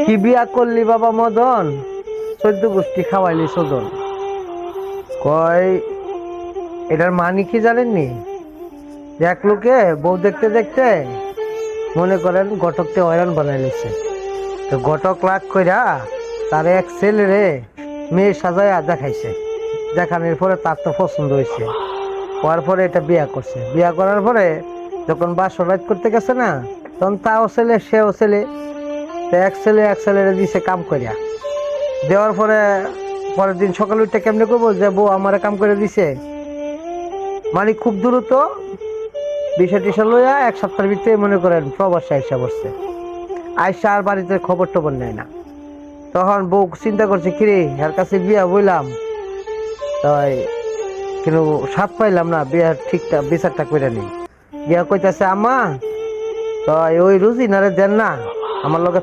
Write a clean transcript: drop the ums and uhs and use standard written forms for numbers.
কি বিয়া করলি বাবা মদন, 14 গোষ্ঠী খাওয়াইলি সদন। কয় এটার মানে কি জানেননি? এক লোকে বউ দেখতে দেখতে মনে করেন ঘটককে হয়রান বানাই নিছে। তো ঘটক লাগ কইরা তার এক ছেলেরে মেয়ে সাজায়া দেখাইছে। দেখানোর পরে তার তো পছন্দ হয়েছে, হওয়ার পরে এটা বিয়া করছে। বিয়া করার পরে যখন বাসর রাত করতে গেছে না, তখন তাও ছেলে সেও ছেলে, এক ছেলেরে দিছে কাম করিয়া। দেওয়ার পরে পরের দিন সকালে উঠে কেমনে করবো যে বউ আমারে কাম করে দিছে, মানে খুব দ্রুত বিষয় টিসা লইয়া 1 সপ্তাহের ভিতরে মনে করেন প্রবাসে আইসা বসছে। আইসা আর বাড়িতে খবর টবর নেয় না। তখন বউ চিন্তা করছে কিরে এর কাছে বিয়া বইলাম, তাই কিন্তু সাপ পাইলাম না, বিয়ার ঠিকঠাক বিচারটা করে নেই। বিয়া কইতাছে আম্মা তাই ওই রুজিনারে দেন না, আমার লগে